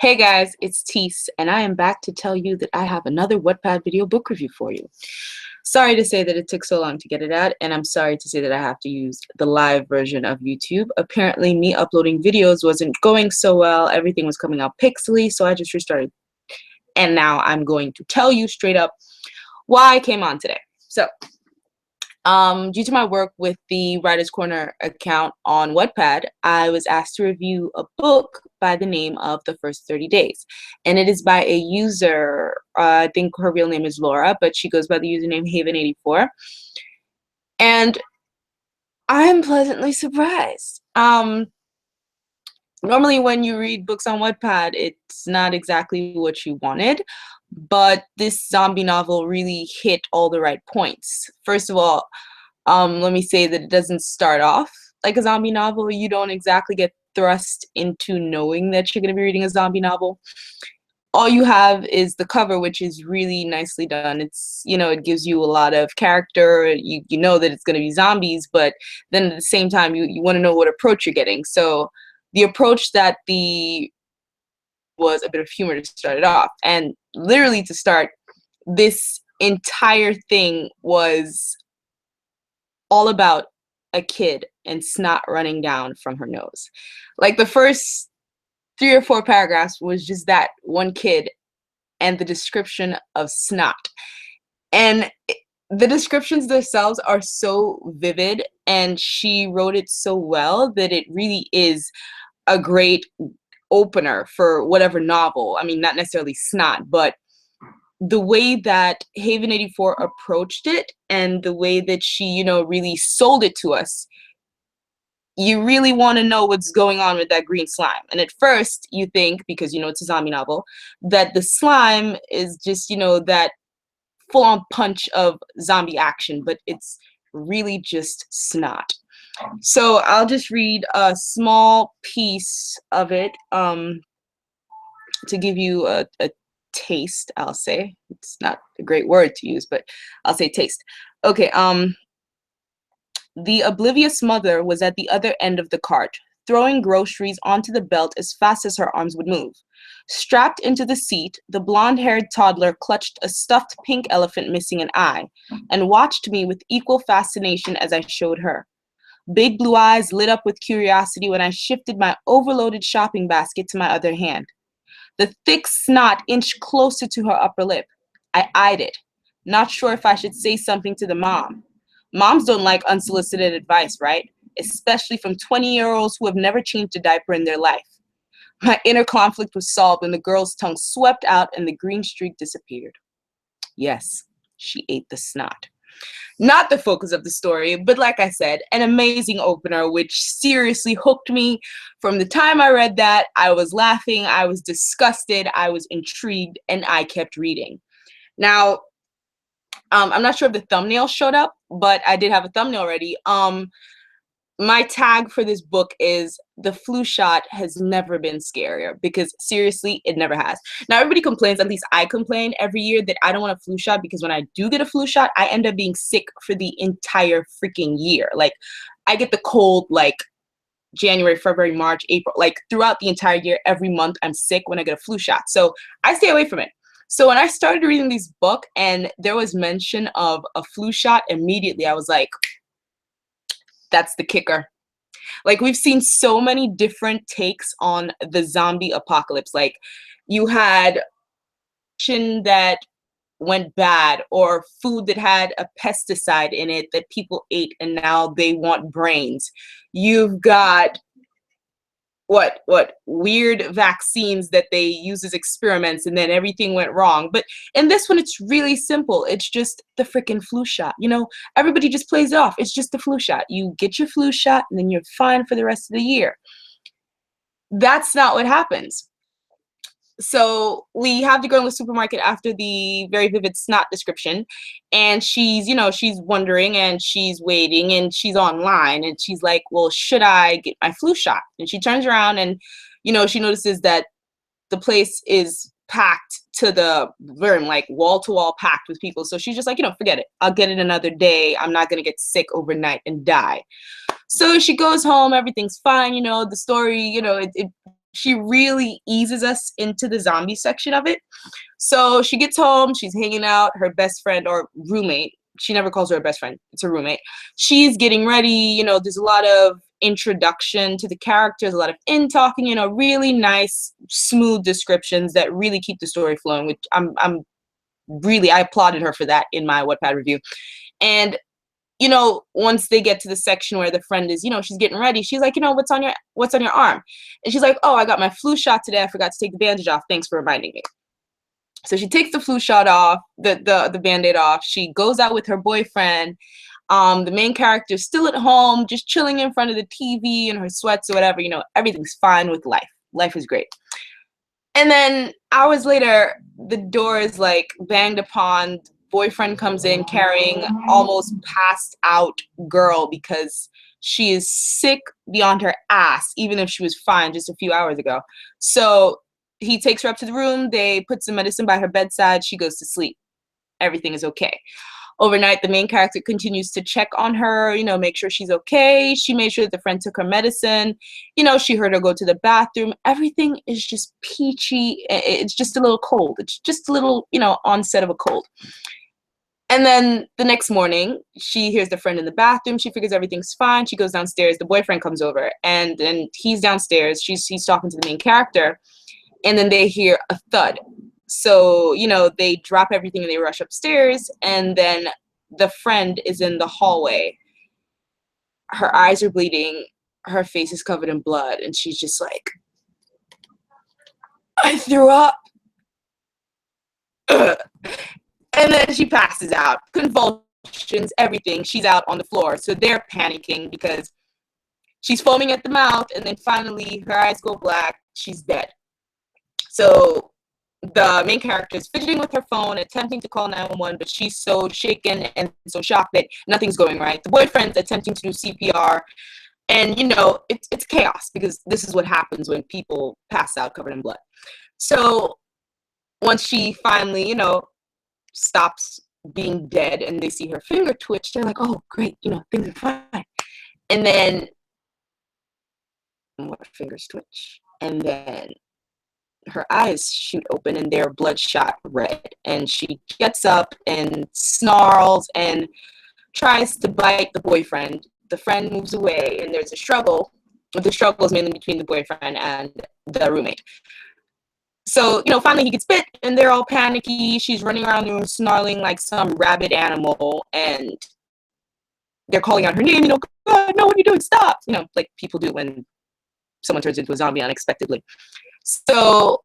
Hey guys, it's Teese, and I am back to tell you that I have another Wattpad video book review for you. Sorry to say that it took so long to get it out, and I'm sorry to say that I have to use the live version of YouTube. Apparently, me uploading videos wasn't going so well. Everything was coming out pixely, so I just restarted. And now I'm going to tell you straight up why I came on today. So, due to my work with the Writer's Corner account on Wattpad, I was asked to review a book by the name of The First 30 Days. And it is by a user, I think her real name is Laura, but she goes by the username Haven84. And I'm pleasantly surprised. Normally when you read books on Wattpad, it's not exactly what you wanted, but this zombie novel really hit all the right points. First of all, let me say that it doesn't start off like a zombie novel. You don't exactly get thrust into knowing that you're going to be reading a zombie novel. All you have is the cover, which is really nicely done. It's, it gives you a lot of character. You know that it's going to be zombies, but then at the same time, you want to know what approach you're getting. So the approach that the was a bit of humor to start it off. And literally to start, this entire thing was all about a kid and snot running down from her nose. Like the first 3 or 4 paragraphs was just that one kid and the description of snot. And the descriptions themselves are so vivid, and she wrote it so well that it really is a great opener for whatever novel. I mean, not necessarily snot, but the way that Haven84 approached it and the way that she, really sold it to us, you really want to know what's going on with that green slime. And at first you think, because it's a zombie novel, that the slime is just, that full-on punch of zombie action, but it's really just snot. So I'll just read a small piece of it to give you a taste, I'll say. It's not a great word to use, but I'll say taste. Okay, the oblivious mother was at the other end of the cart, throwing groceries onto the belt as fast as her arms would move. Strapped into the seat, the blonde-haired toddler clutched a stuffed pink elephant missing an eye and watched me with equal fascination as I showed her. Big blue eyes lit up with curiosity when I shifted my overloaded shopping basket to my other hand. The thick snot inched closer to her upper lip. I eyed it, not sure if I should say something to the mom. Moms don't like unsolicited advice, right? Especially from 20-year-olds who have never changed a diaper in their life. My inner conflict was solved when the girl's tongue swept out and the green streak disappeared. Yes, she ate the snot. Not the focus of the story, but like I said, an amazing opener which seriously hooked me. From the time I read that, I was laughing, I was disgusted, I was intrigued, and I kept reading. Now, I'm not sure if the thumbnail showed up, but I did have a thumbnail ready. My tag for this book is "The flu shot has never been scarier," because seriously, it never has. Now, everybody complains, at least I complain every year, that I don't want a flu shot, because when I do get a flu shot, I end up being sick for the entire freaking year. Like, I get the cold like January, February, March, April, like throughout the entire year. Every month I'm sick when I get a flu shot. So I stay away from it. So when I started reading this book and there was mention of a flu shot, immediately I was like, that's the kicker. Like, we've seen so many different takes on the zombie apocalypse. Like, you had that went bad, or food that had a pesticide in it that people ate and now they want brains. You've got what weird vaccines that they use as experiments and then everything went wrong. But in this one, it's really simple. It's just the freaking flu shot. Everybody just plays it off. It's just the flu shot. You get your flu shot and then you're fine for the rest of the year. That's not what happens. So we have the girl in the supermarket after the very vivid snot description, and she's wondering and she's waiting and she's online and she's like, well, should I get my flu shot? And she turns around and, she notices that the place is packed to the brim, like wall to wall packed with people. So she's just like, forget it. I'll get it another day. I'm not going to get sick overnight and die. So she goes home. Everything's fine. The story, it she really eases us into the zombie section of it. So she gets home, she's hanging out, her best friend or roommate, she never calls her a best friend, it's her roommate. She's getting ready, there's a lot of introduction to the characters, a lot of in talking, really nice, smooth descriptions that really keep the story flowing, which I'm really, I applauded her for that in my Wattpad review. And once they get to the section where the friend is, she's getting ready, she's like, what's on your arm? And she's like, oh, I got my flu shot today. I forgot to take the bandage off. Thanks for reminding me. So she takes the flu shot off, the Band-Aid off. She goes out with her boyfriend. The main character is still at home, just chilling in front of the TV in her sweats or whatever. Everything's fine with life. Life is great. And then hours later, the door is like banged upon. Boyfriend comes in carrying almost passed out girl because she is sick beyond her ass, even if she was fine just a few hours ago. So he takes her up to the room. They put some medicine by her bedside. She goes to sleep. Everything is okay. Overnight, the main character continues to check on her, make sure she's okay. She made sure that the friend took her medicine. She heard her go to the bathroom. Everything is just peachy. It's just a little cold. It's just a little, onset of a cold. And then the next morning, she hears the friend in the bathroom. She figures everything's fine. She goes downstairs. The boyfriend comes over, and then he's downstairs. He's talking to the main character, and then they hear a thud. So, they drop everything and they rush upstairs, and then the friend is in the hallway. Her eyes are bleeding. Her face is covered in blood, and she's just like, I threw up. And then she passes out, convulsions, everything. She's out on the floor. So they're panicking because she's foaming at the mouth. And then finally her eyes go black. She's dead. So the main character is fidgeting with her phone, attempting to call 911, but she's so shaken and so shocked that nothing's going right. The boyfriend's attempting to do CPR. And, it's chaos because this is what happens when people pass out covered in blood. So once she finally, stops being dead and they see her finger twitch, they're like, oh, great, things are fine. And then more fingers twitch. And then her eyes shoot open and they're bloodshot red. And she gets up and snarls and tries to bite the boyfriend. The friend moves away and there's a struggle. The struggle is mainly between the boyfriend and the roommate. So, finally he gets bit and they're all panicky. She's running around the room snarling like some rabid animal and they're calling out her name, God, no, what are you doing? Stop! Like people do when someone turns into a zombie unexpectedly. So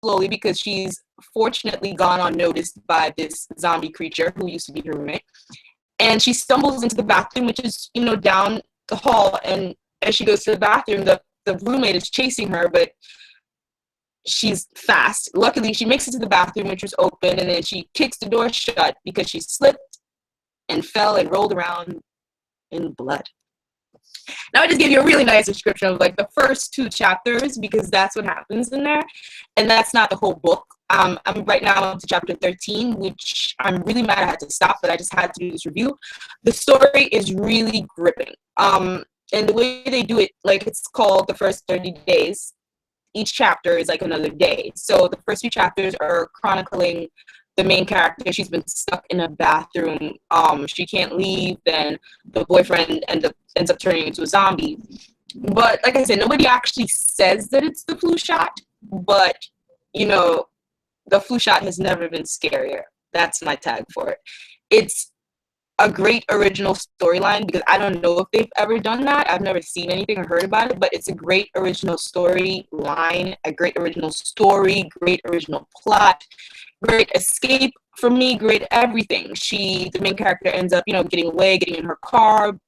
slowly, because she's fortunately gone unnoticed by this zombie creature who used to be her roommate. And she stumbles into the bathroom, which is, down the hall. And as she goes to the bathroom, the roommate is chasing her, but she's fast. Luckily, she makes it to the bathroom, which was open, and then she kicks the door shut because she slipped and fell and rolled around in blood. Now I just gave you a really nice description of like the first 2 chapters because that's what happens in there, and that's not the whole book. I'm right now up to chapter 13, which I'm really mad I had to stop, but I just had to do this review. The story is really gripping. And the way they do it, like it's called The First 30 Days. Each chapter is like another day. So the first few chapters are chronicling the main character. She's been stuck in a bathroom. She can't leave. Then the boyfriend ends up turning into a zombie. But like I said, nobody actually says that it's the flu shot. But, the flu shot has never been scarier. That's my tag for it. It's a great original storyline because I don't know if they've ever done that. I've never seen anything or heard about it, but it's a great original storyline, a great original story, great original plot, great escape for me, great everything. The main character ends up, getting away, getting in her car,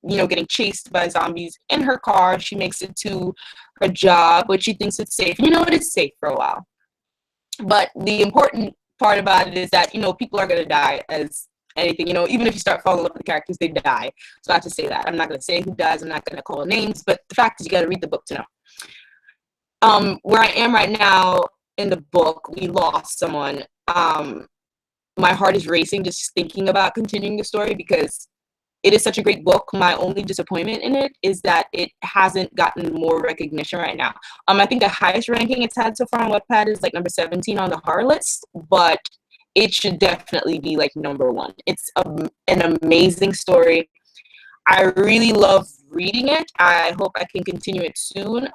getting chased by zombies in her car. She makes it to her job, but she thinks it's safe. And it's safe for a while. But the important part about it is that, people are going to die as anything, even if you start falling in love with the characters, they die. So I have to say that. I'm not going to say who dies. I'm not going to call names. But the fact is you got to read the book to know. Where I am right now in the book, we lost someone. my heart is racing just thinking about continuing the story because it is such a great book. My only disappointment in it is that it hasn't gotten more recognition right now. I think the highest ranking it's had so far on Wattpad is like number 17 on the horror list, but it should definitely be like number one. It's an amazing story. I really love reading it. I hope I can continue it soon.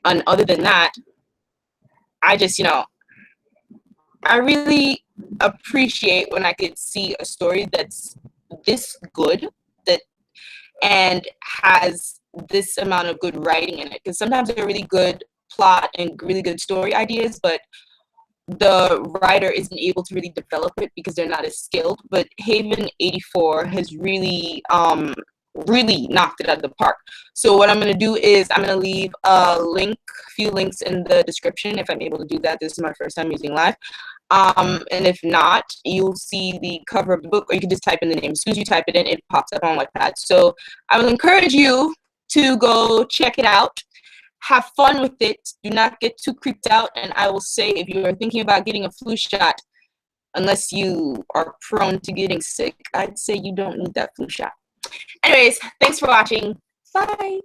And other than that, I just, I really appreciate when I could see a story that's this good that and has this amount of good writing in it. Because sometimes they're really good plot and really good story ideas, but the writer isn't able to really develop it because they're not as skilled. But Haven 84 has really really knocked it out of the park. So what I'm going to do is I'm going to leave a few links in the description if I'm able to do that. This is my first time using live. And if not, you'll see the cover of the book, or you can just type in the name. As soon as you type it in, it pops up on Wattpad. So I will encourage you to go check it out. Have fun with it. Do not get too creeped out. And I will say, if you are thinking about getting a flu shot, unless you are prone to getting sick, I'd say you don't need that flu shot. Anyways, thanks for watching. Bye.